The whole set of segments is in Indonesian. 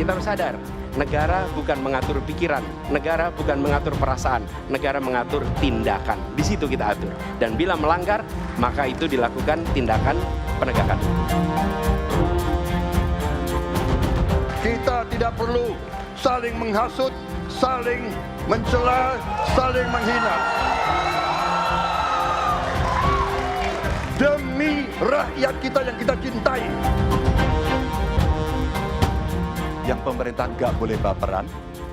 Kita harus sadar, negara bukan mengatur pikiran, negara bukan mengatur perasaan, negara mengatur tindakan. Di situ kita atur. Dan bila melanggar, maka itu dilakukan tindakan penegakan hukum. Kita tidak perlu saling menghasut, saling mencela, saling menghina. Demi rakyat kita yang kita cintai. Yang pemerintah nggak boleh baperan,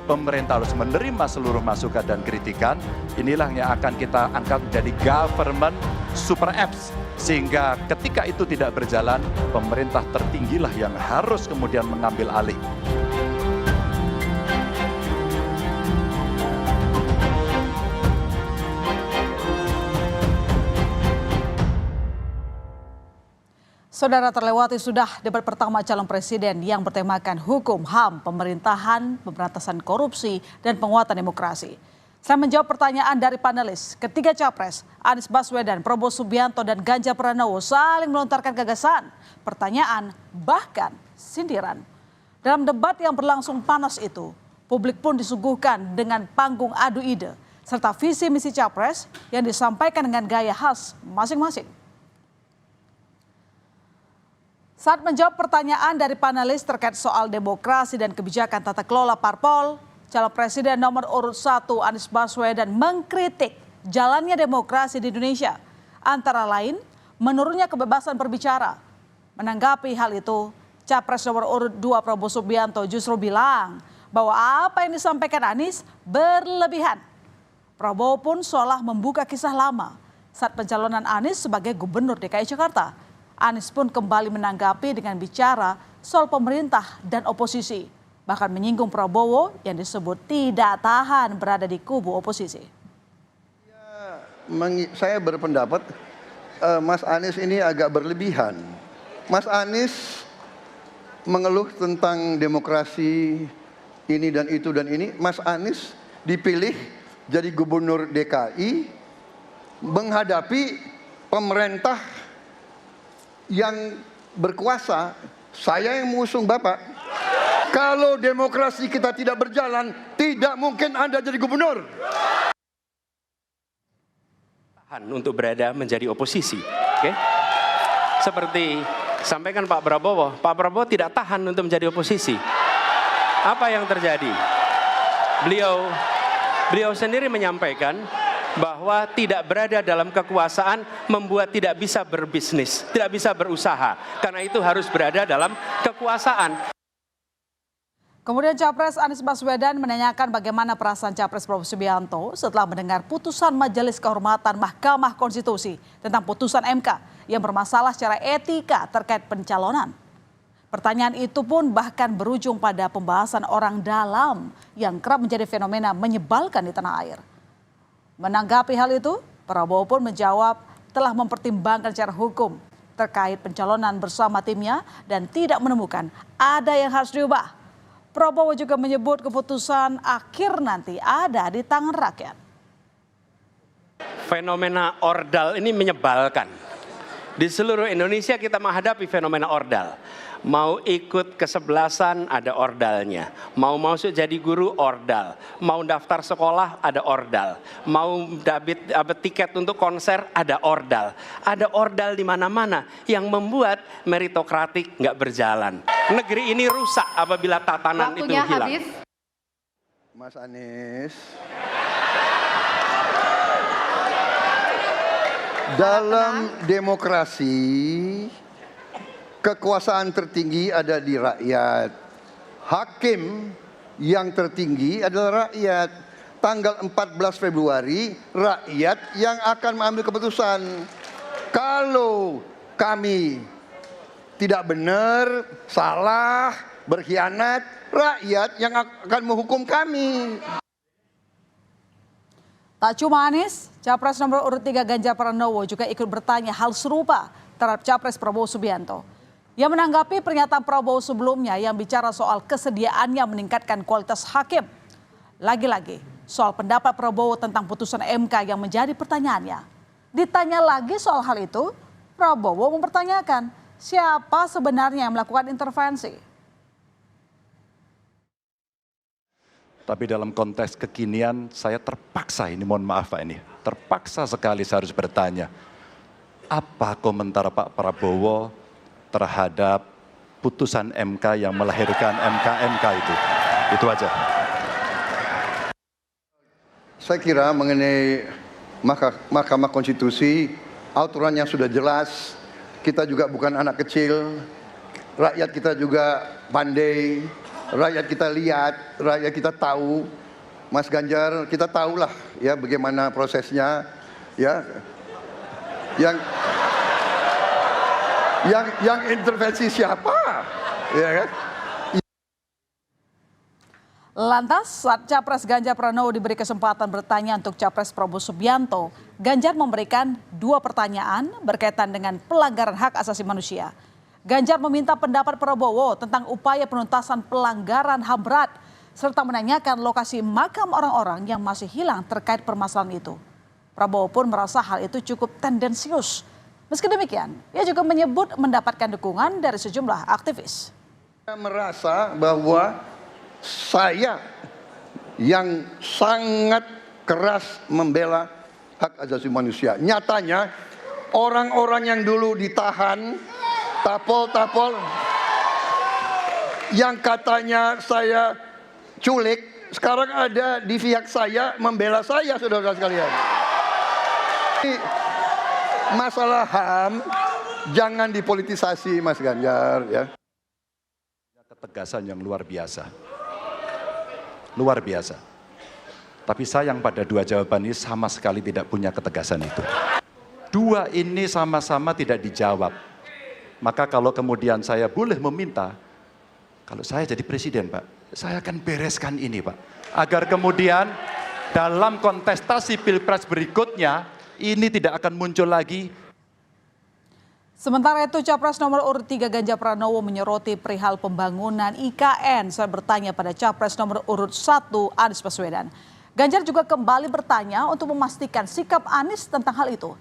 pemerintah harus menerima seluruh masukan dan kritikan. Inilah yang akan kita angkat menjadi government super apps. Sehingga ketika itu tidak berjalan, pemerintah tertinggilah yang harus kemudian mengambil alih. Saudara, terlewati sudah debat pertama calon presiden yang bertemakan hukum, HAM, pemerintahan, pemberantasan korupsi, dan penguatan demokrasi. Saya menjawab pertanyaan dari panelis, ketiga capres, Anies Baswedan, Prabowo Subianto, dan Ganjar Pranowo saling melontarkan gagasan, pertanyaan, bahkan sindiran. Dalam debat yang berlangsung panas itu, publik pun disuguhkan dengan panggung adu ide, serta visi misi capres yang disampaikan dengan gaya khas masing-masing. Saat menjawab pertanyaan dari panelis terkait soal demokrasi dan kebijakan tata kelola parpol, calon presiden nomor urut 1 Anies Baswedan mengkritik jalannya demokrasi di Indonesia. Antara lain, menurunnya kebebasan berbicara. Menanggapi hal itu, capres nomor urut 2 Prabowo Subianto justru bilang bahwa apa yang disampaikan Anies berlebihan. Prabowo pun seolah membuka kisah lama saat pencalonan Anies sebagai gubernur DKI Jakarta. Anies pun kembali menanggapi dengan bicara soal pemerintah dan oposisi. Bahkan menyinggung Prabowo yang disebut tidak tahan berada di kubu oposisi. Saya berpendapat Mas Anies ini agak berlebihan. Mas Anies mengeluh tentang demokrasi ini dan itu dan ini. Mas Anies dipilih jadi gubernur DKI menghadapi pemerintah yang berkuasa. Saya yang mengusung Bapak. Kalau demokrasi kita tidak berjalan, tidak mungkin Anda jadi gubernur. Tahan untuk berada menjadi oposisi. Oke? Seperti sampaikan Pak Prabowo tidak tahan untuk menjadi oposisi. Apa yang terjadi? Beliau sendiri menyampaikan bahwa tidak berada dalam kekuasaan membuat tidak bisa berbisnis, tidak bisa berusaha. Karena itu harus berada dalam kekuasaan. Kemudian Capres Anies Baswedan menanyakan bagaimana perasaan Capres Prabowo Subianto setelah mendengar putusan Majelis Kehormatan Mahkamah Konstitusi tentang putusan MK yang bermasalah secara etika terkait pencalonan. Pertanyaan itu pun bahkan berujung pada pembahasan orang dalam yang kerap menjadi fenomena menyebalkan di tanah air. Menanggapi hal itu, Prabowo pun menjawab telah mempertimbangkan secara hukum terkait pencalonan bersama timnya dan tidak menemukan ada yang harus diubah. Prabowo juga menyebut keputusan akhir nanti ada di tangan rakyat. Fenomena ordal ini menyebalkan. Di seluruh Indonesia kita menghadapi fenomena ordal. Mau ikut kesebelasan ada ordalnya. Mau masuk jadi guru ordal. Mau daftar sekolah ada ordal. Mau dapat tiket untuk konser ada ordal. Ada ordal di mana-mana yang membuat meritokratik nggak berjalan. Negeri ini rusak apabila tatanan Waktunya itu hilang. Habis. Mas Anies, dalam demokrasi kekuasaan tertinggi ada di rakyat. Hakim yang tertinggi adalah rakyat. Tanggal 14 Februari rakyat yang akan mengambil keputusan. Kalau kami tidak benar, salah, berkhianat, rakyat yang akan menghukum kami. Tak cuma Anies, Capres nomor urut 3 Ganjar Pranowo juga ikut bertanya hal serupa terhadap Capres Prabowo Subianto. Ia menanggapi pernyataan Prabowo sebelumnya yang bicara soal kesediaannya meningkatkan kualitas hakim. Lagi-lagi soal pendapat Prabowo tentang putusan MK yang menjadi pertanyaannya. Ditanya lagi soal hal itu, Prabowo mempertanyakan siapa sebenarnya yang melakukan intervensi. Tapi dalam konteks kekinian saya terpaksa, ini mohon maaf Pak ini, terpaksa sekali saya harus bertanya, apa komentar Pak Prabowo terhadap putusan MK yang melahirkan MK itu? Itu aja. Saya kira mengenai Mahkamah Konstitusi, aturannya sudah jelas, kita juga bukan anak kecil, rakyat kita juga pandai, rakyat kita lihat, rakyat kita tahu. Mas Ganjar, kita tahulah ya bagaimana prosesnya, ya. Yang intervensi siapa? Ya kan? Lantas saat Capres Ganjar Pranowo diberi kesempatan bertanya untuk Capres Prabowo Subianto, Ganjar memberikan 2 pertanyaan berkaitan dengan pelanggaran hak asasi manusia. Ganjar meminta pendapat Prabowo tentang upaya penuntasan pelanggaran HAM berat, serta menanyakan lokasi makam orang-orang yang masih hilang terkait permasalahan itu. Prabowo pun merasa hal itu cukup tendensius. Meski demikian, ia juga menyebut mendapatkan dukungan dari sejumlah aktivis. Saya merasa bahwa saya yang sangat keras membela hak asasi manusia. Nyatanya orang-orang yang dulu ditahan, tapol-tapol, yang katanya saya culik, sekarang ada di pihak saya membela saya, saudara sekalian. Masalah HAM jangan dipolitisasi, Mas Ganjar, ya. Ketegasan yang luar biasa. Luar biasa. Tapi sayang pada 2 jawaban ini sama sekali tidak punya ketegasan itu. 2 ini sama-sama tidak dijawab. Maka kalau kemudian saya boleh meminta, kalau saya jadi presiden Pak, saya akan bereskan ini Pak. Agar kemudian dalam kontestasi Pilpres berikutnya, ini tidak akan muncul lagi. Sementara itu Capres nomor urut 3 Ganjar Pranowo menyoroti perihal pembangunan IKN saat bertanya pada Capres nomor urut 1 Anies Baswedan. Ganjar juga kembali bertanya untuk memastikan sikap Anies tentang hal itu.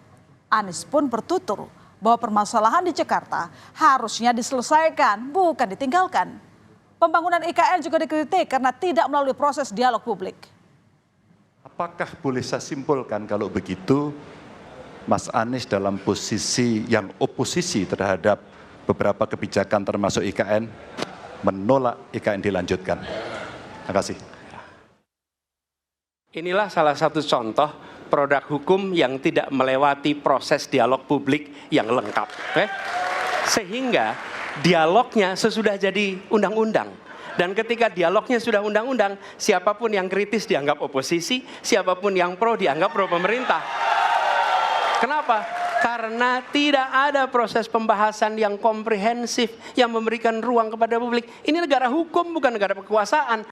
Anies pun bertutur bahwa permasalahan di Jakarta harusnya diselesaikan, bukan ditinggalkan. Pembangunan IKN juga dikritik karena tidak melalui proses dialog publik. Apakah boleh saya simpulkan kalau begitu, Mas Anies dalam posisi yang oposisi terhadap beberapa kebijakan termasuk IKN, menolak IKN dilanjutkan. Terima kasih. Inilah salah satu contoh produk hukum yang tidak melewati proses dialog publik yang lengkap. Sehingga dialognya sesudah jadi undang-undang. Dan ketika dialognya sudah undang-undang, siapapun yang kritis dianggap oposisi, siapapun yang pro dianggap pro pemerintah. Kenapa? Karena tidak ada proses pembahasan yang komprehensif yang memberikan ruang kepada publik. Ini negara hukum, bukan negara kekuasaan.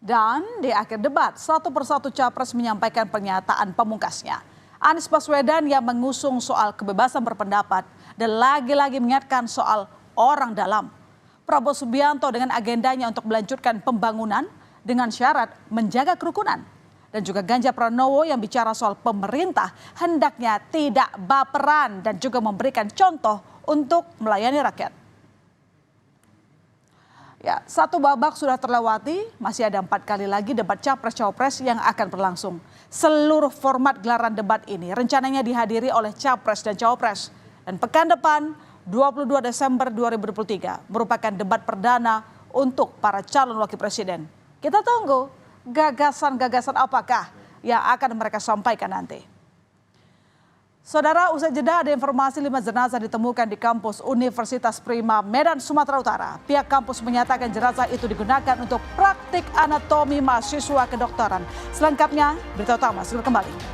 Dan di akhir debat, satu persatu capres menyampaikan pernyataan pemungkasnya. Anies Baswedan yang mengusung soal kebebasan berpendapat dan lagi-lagi mengingatkan soal orang dalam. Prabowo Subianto dengan agendanya untuk melanjutkan pembangunan dengan syarat menjaga kerukunan. Dan juga Ganjar Pranowo yang bicara soal pemerintah hendaknya tidak baperan dan juga memberikan contoh untuk melayani rakyat. Ya, 1 babak sudah terlewati, masih ada 4 kali lagi debat Capres-Cawapres yang akan berlangsung. Seluruh format gelaran debat ini rencananya dihadiri oleh Capres dan Cawapres. Dan pekan depan, 22 Desember 2023, merupakan debat perdana untuk para calon wakil presiden. Kita tunggu gagasan-gagasan apakah yang akan mereka sampaikan nanti. Saudara, usai jeda ada informasi 5 jenazah ditemukan di kampus Universitas Prima Medan, Sumatera Utara. Pihak kampus menyatakan jenazah itu digunakan untuk praktik anatomi mahasiswa kedokteran. Selengkapnya, berita utama segera kembali.